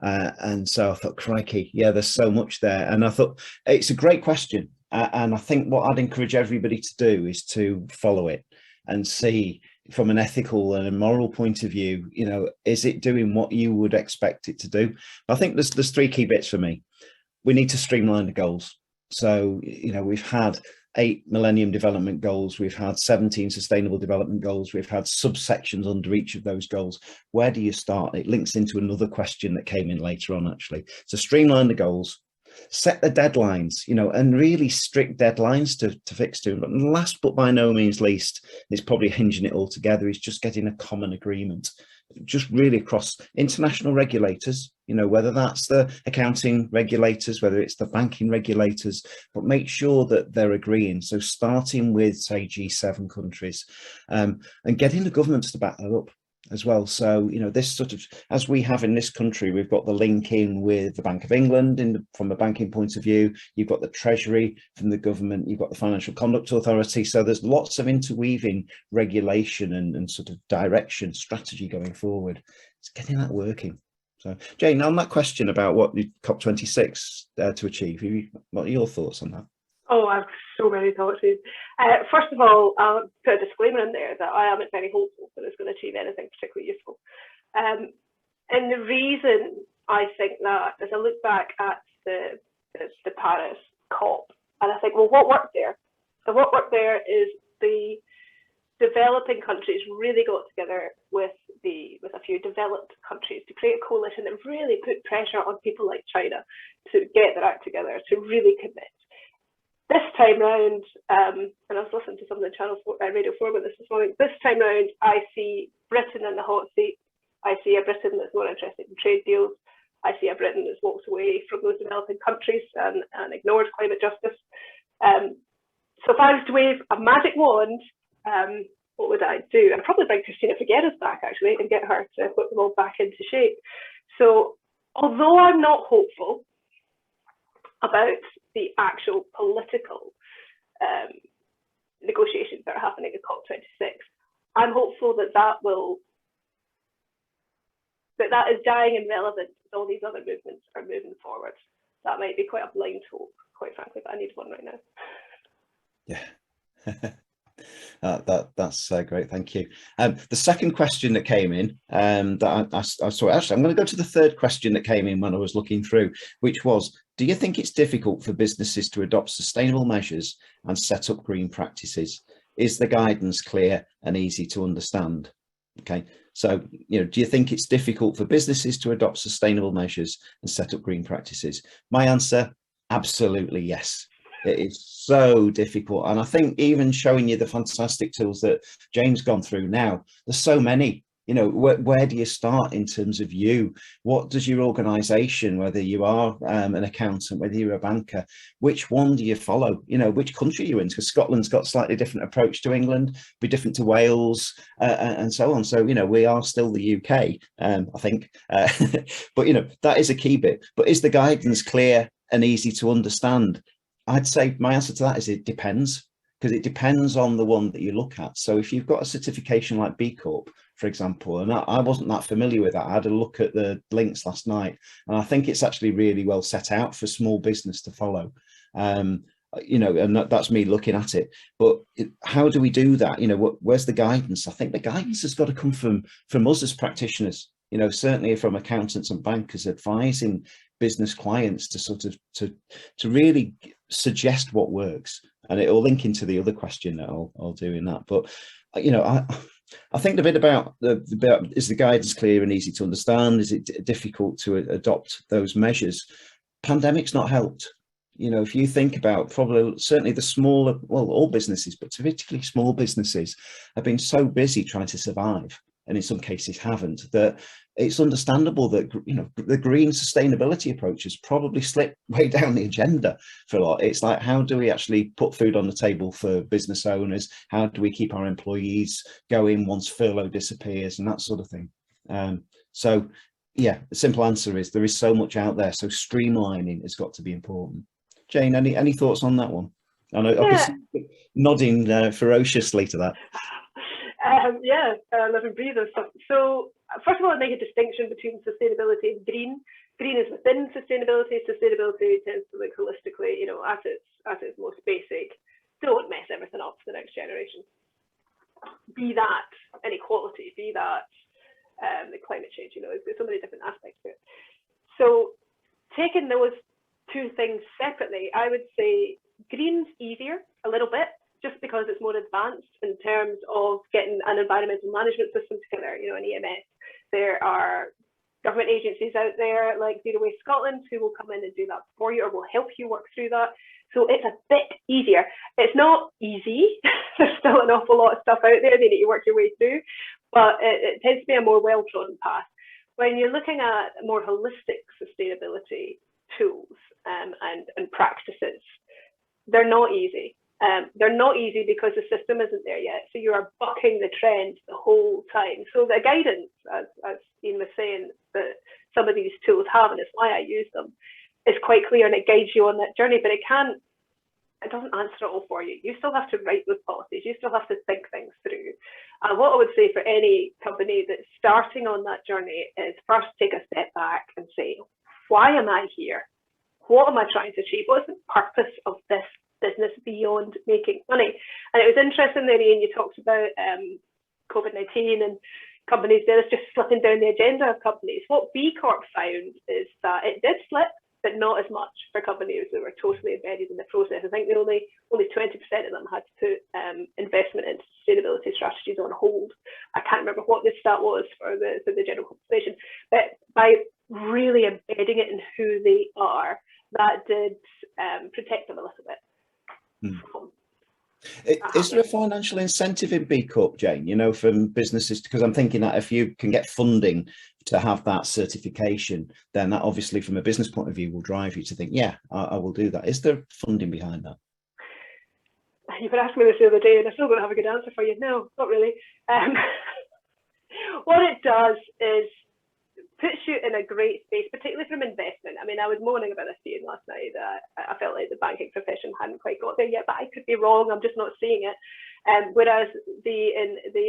And so I thought, crikey, yeah, there's so much there. And I thought it's a great question. And I think what I'd encourage everybody to do is to follow it and see from an ethical and a moral point of view, you know, is it doing what you would expect it to do? But I think there's three key bits for me. We need to streamline the goals. So, you know, we've had 8 Millennium Development Goals, we've had 17 Sustainable Development Goals, we've had subsections under each of those goals. Where do you start? It links into another question that came in later on, actually. So streamline the goals. set the deadlines, and really strict deadlines to fix to. And last but by no means least, it's probably hinging it all together, is just getting a common agreement, just really across international regulators, whether that's the accounting regulators, whether it's the banking regulators, but make sure that they're agreeing. So starting with, say, G7 countries, and getting the governments to back that up as well. So, this sort of, as we have in this country, we've got the link in with the Bank of England from a banking point of view, you've got the Treasury from the government, you've got the Financial Conduct Authority. So there's lots of interweaving regulation and sort of direction, strategy going forward. It's getting that working. So, Jane, on that question about what COP26 to achieve, what are your thoughts on that? Oh, I have so many thoughts. First of all, I'll put a disclaimer in there that I aren't very hopeful that it's going to achieve anything particularly useful. And the reason I think that is I look back at the Paris COP and I think, well, what worked there? And what worked there is the developing countries really got together with a few developed countries to create a coalition that really put pressure on people like China to get their act together, to really commit. This time round, and I was listening to some of the Radio 4 about this morning, this time round I see Britain in the hot seat. I see a Britain that's more interested in trade deals. I see a Britain that's walked away from those developing countries and ignored climate justice. So if I was to wave a magic wand, what would I do? I'd probably bring Christina Figueres back, actually, and get her to put them all back into shape. So although I'm not hopeful about the actual political negotiations that are happening at COP26, I'm hopeful that that is dying in relevance as all these other movements are moving forward. That might be quite a blind hope, quite frankly, but I need one right now. Yeah. That's great, thank you. The second question that came in, that I saw, actually, I'm going to go to the third question that came in when I was looking through, which was, do you think it's difficult for businesses to adopt sustainable measures and set up green practices? Is the guidance clear and easy to understand? Okay, so, do you think it's difficult for businesses to adopt sustainable measures and set up green practices? My answer, absolutely yes. It is so difficult. And I think even showing you the fantastic tools that Jane's gone through now, there's so many, where do you start in terms of you? What does your organization, whether you are an accountant, whether you're a banker, which one do you follow? Which country are you in? Because Scotland's got a slightly different approach to England, be different to Wales, and so on. So, we are still the UK, I think, but, that is a key bit. But is the guidance clear and easy to understand? I'd say my answer to that is it depends, because it depends on the one that you look at. So if you've got a certification like B Corp, for example, and I wasn't that familiar with that, I had a look at the links last night, and I think it's actually really well set out for small business to follow. And that's me looking at it. But how do we do that? Where's the guidance? I think the guidance has got to come from us as practitioners. Certainly from accountants and bankers advising business clients to sort of to really suggest what works, and it will link into the other question that I'll do in that. But I think the bit about is the guidance clear and easy to understand? Is it difficult to adopt those measures? Pandemic's not helped. If you think about certainly the smaller, well, all businesses, but particularly small businesses have been so busy trying to survive, and in some cases haven't, that it's understandable that, the green sustainability approach has probably slipped way down the agenda for a lot. It's like, how do we actually put food on the table for business owners? How do we keep our employees going once furlough disappears and that sort of thing? So, yeah, the simple answer is there is so much out there. So streamlining has got to be important. Jane, any thoughts on that one? I know, yeah. Nodding ferociously to that. Live and breathe and stuff. So first of all, I make a distinction between sustainability and green. Green is within sustainability. Sustainability tends to look holistically, at its most basic. Don't mess everything up for the next generation. Be that inequality, be that the climate change. There's so many different aspects to it. So taking those two things separately, I would say green's easier a little bit, just because it's more advanced in terms of getting an environmental management system together, an EMS. There are government agencies out there like Zero Waste Scotland who will come in and do that for you or will help you work through that. So it's a bit easier. It's not easy. There's still an awful lot of stuff out there that you need to work your way through, but it tends to be a more well-trodden path. When you're looking at more holistic sustainability tools and practices, they're not easy. They're not easy because the system isn't there yet. So you are bucking the trend the whole time. So the guidance, as Ian was saying, that some of these tools have, and it's why I use them, is quite clear and it guides you on that journey, but it doesn't answer it all for you. You still have to write those policies. You still have to think things through. And what I would say for any company that's starting on that journey is first take a step back and say, why am I here? What am I trying to achieve? What's the purpose of this business beyond making money? And it was interesting there, Ian, you talked about COVID-19 and companies there just slipping down the agenda of companies. What B Corp found is that it did slip, but not as much for companies that were totally embedded in the process. I think only 20% of them had to put investment into sustainability strategies on hold. I can't remember what the stat was for the general population, but by really embedding it in who they are, that did protect them a little bit. Is there a financial incentive in B Corp, Jane, you know, from businesses? Because I'm thinking that if you can get funding to have that certification, then that obviously from a business point of view will drive you to think, yeah, I will do that. Is there funding behind that? You were asking me this the other day and I still don't have a good answer for you. No, not really. What it does is puts you in a great space, particularly from investment. I mean, I was moaning about this to you last night. I felt like the banking profession hadn't quite got there yet, but I could be wrong. I'm just not seeing it. Whereas the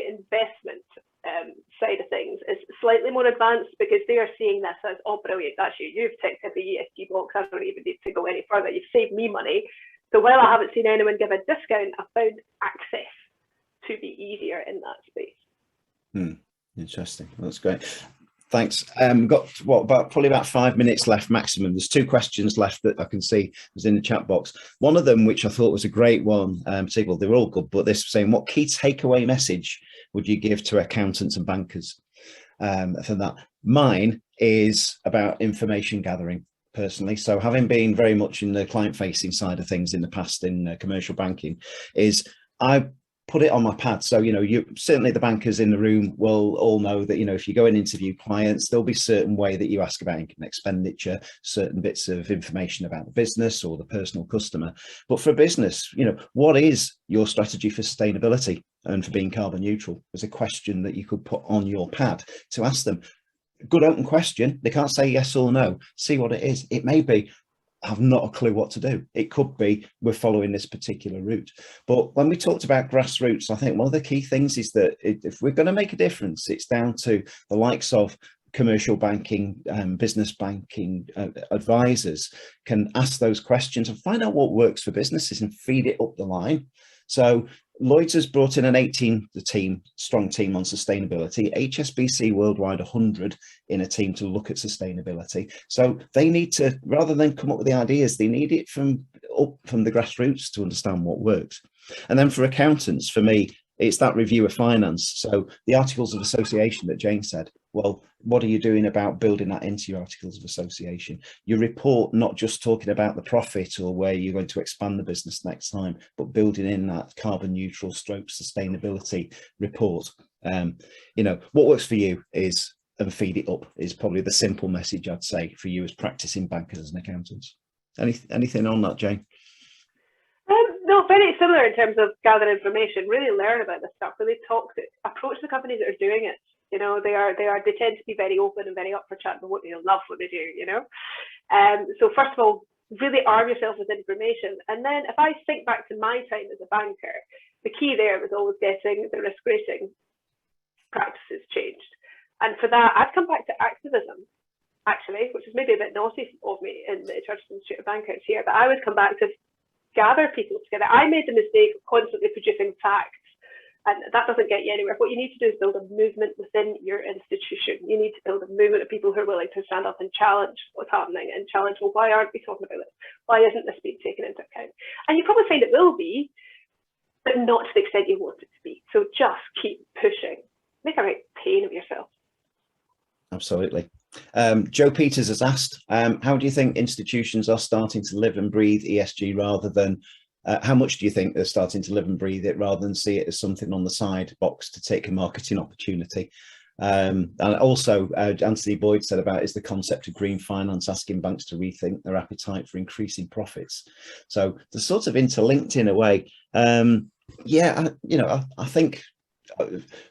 investment side of things is slightly more advanced because they are seeing this as, oh, brilliant, that's you. You've ticked every ESG box. I don't even need to go any further. You've saved me money. So while I haven't seen anyone give a discount, I found access to be easier in that space. Interesting. That's great. Thanks. Got probably about 5 minutes left maximum. There's 2 questions left that I can see was in the chat box. One of them, which I thought was a great one, well, they're all good, but this saying, what key takeaway message would you give to accountants and bankers for that? Mine is about information gathering personally. So having been very much in the client facing side of things in the past in commercial banking, is I put it on my pad. So, you know, certainly the bankers in the room will all know that, you know, if you go and interview clients, there'll be certain way that you ask about income expenditure, certain bits of information about the business or the personal customer. But for business, you know, what is your strategy for sustainability and for being carbon neutral? Is a question that you could put on your pad to ask them. Good open question. They can't say yes or no. See what it is. It may be, I have not a clue what to do. It could be we're following this particular route. But when we talked about grassroots, I think one of the key things is that if we're going to make a difference, it's down to the likes of commercial banking, business banking advisors can ask those questions and find out what works for businesses and feed it up the line. So Lloyds has brought in an 18-strong team on sustainability, HSBC worldwide 100 in a team to look at sustainability. So they need to, rather than come up with the ideas, they need it from the grassroots to understand what works. And then for accountants, for me, it's that review of finance. So the articles of association that Jane said, well, what are you doing about building that into your articles of association? Your report, not just talking about the profit or where you're going to expand the business next time, but building in that carbon neutral stroke sustainability report. You know, what works for you is, and feed it up, is probably the simple message I'd say for you as practicing bankers and accountants. Anything on that, Jane? No, very similar in terms of gathering information, really learn about this stuff, really approach the companies that are doing it. You know, they tend to be very open and very up for chat about what they love what they do, you know. So first of all, really arm yourself with information. And then if I think back to my time as a banker, the key there was always getting the risk rating practices changed. And for that, I'd come back to activism, actually, which is maybe a bit naughty of me in the Chartered Institute of Bankers here, but I would come back to gather people together. I made the mistake of constantly producing facts, and that doesn't get you anywhere. What you need to do is build a movement within your institution. You need to build a movement of people who are willing to stand up and challenge what's happening and challenge, well, why aren't we talking about this? Why isn't this being taken into account? And you probably find it will be, but not to the extent you want it to be. So just keep pushing. Make a right pain of yourself. Absolutely. Joe Peters has asked, how do you think institutions are starting to live and breathe ESG rather than, how much do you think they're starting to live and breathe it rather than see it as something on the side box to take a marketing opportunity? And also, Anthony Boyd said about is the concept of green finance asking banks to rethink their appetite for increasing profits. So they're sort of interlinked in a way. Yeah, I think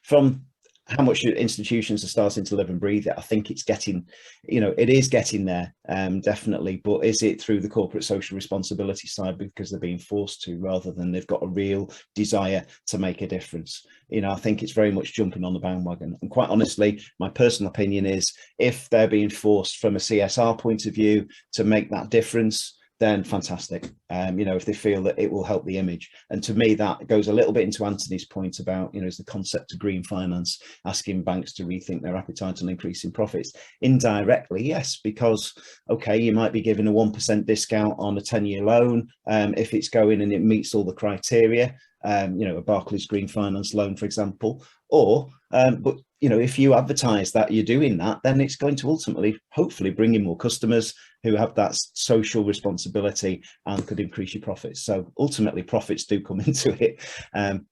from how much institutions are starting to live and breathe it, I think it's getting, it is getting there, definitely. But is it through the corporate social responsibility side because they're being forced to, rather than they've got a real desire to make a difference? I think it's very much jumping on the bandwagon. And quite honestly, my personal opinion is if they're being forced from a CSR point of view to make that difference, then fantastic. If they feel that it will help the image. And to me, that goes a little bit into Anthony's point about, is the concept of green finance asking banks to rethink their appetite on increasing profits. Indirectly, yes, because, okay, you might be giving a 1% discount on a 10-year loan if it's going and it meets all the criteria, a Barclays green finance loan, for example, or, but if you advertise that you're doing that, then it's going to ultimately, hopefully, bring in more customers who have that social responsibility and could increase your profits. So ultimately, profits do come into it,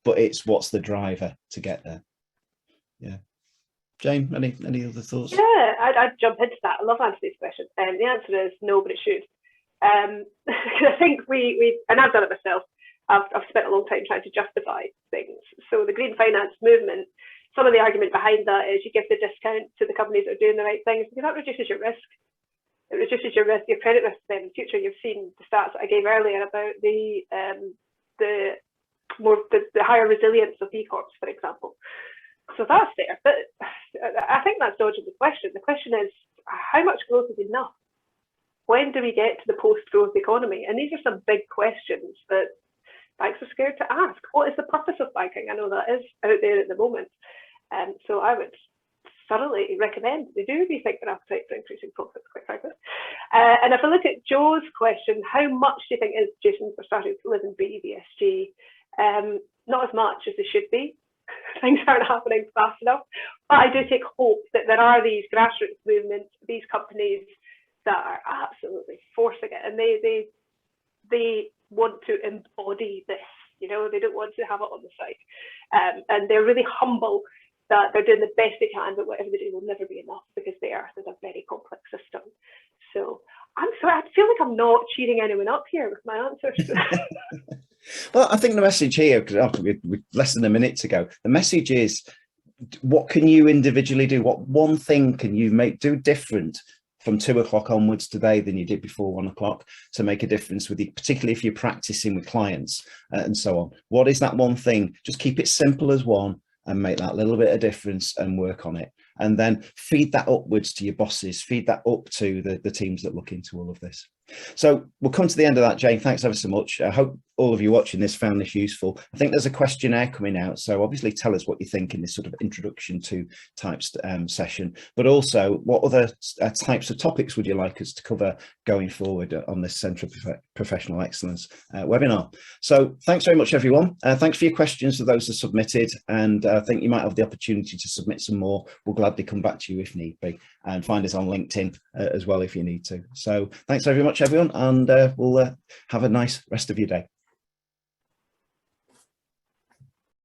but it's what's the driver to get there. Yeah, Jane, any other thoughts? Yeah, I'd jump into that. I love Anthony's question. The answer is no, but it should. I think we and I've done it myself. I've spent a long time trying to justify things. So the green finance movement, some of the argument behind that is you give the discount to the companies that are doing the right things because that reduces your risk. It reduces your risk, your credit risk. Then in the future, you've seen the stats that I gave earlier about the higher resilience of B Corps, for example. So that's there. But I think that's dodging the question. The question is, how much growth is enough? When do we get to the post-growth economy? And these are some big questions that banks are scared to ask. What is the purpose of banking? I know that is out there at the moment. So I would thoroughly recommend they do rethink their appetite for increasing profits, quite frankly. And if I look at Joe's question, how much do you think institutions are starting to live and breathe ESG? Not as much as they should be. Things aren't happening fast enough. But I do take hope that there are these grassroots movements, these companies that are absolutely forcing it, and they want to embody this. They don't want to have it on the side, and they're really humble that they're doing the best they can, but whatever they do will never be enough because the earth is a very complex system. So I'm sorry, I feel like I'm not cheering anyone up here with my answers. Well, I think the message here, because we're less than a minute to go, the message is, what can you individually do? What one thing can you do different from 2 o'clock onwards today than you did before 1 o'clock to make a difference with you, particularly if you're practicing with clients and so on? What is that one thing? Just keep it simple as one and make that little bit of difference and work on it. And then feed that upwards to your bosses, feed that up to the teams that look into all of this. So we'll come to the end of that, Jane. Thanks ever so much. I hope all of you watching this found this useful. I think there's a questionnaire coming out, so obviously tell us what you think in this sort of introduction to types session, but also what other types of topics would you like us to cover going forward on this Centre of Professional Excellence webinar. So thanks very much, everyone. Thanks for your questions to those that submitted, and I think you might have the opportunity to submit some more. We'll gladly come back to you if need be, and find us on LinkedIn as well if you need to. So thanks very much, everyone, and we'll have a nice rest of your day.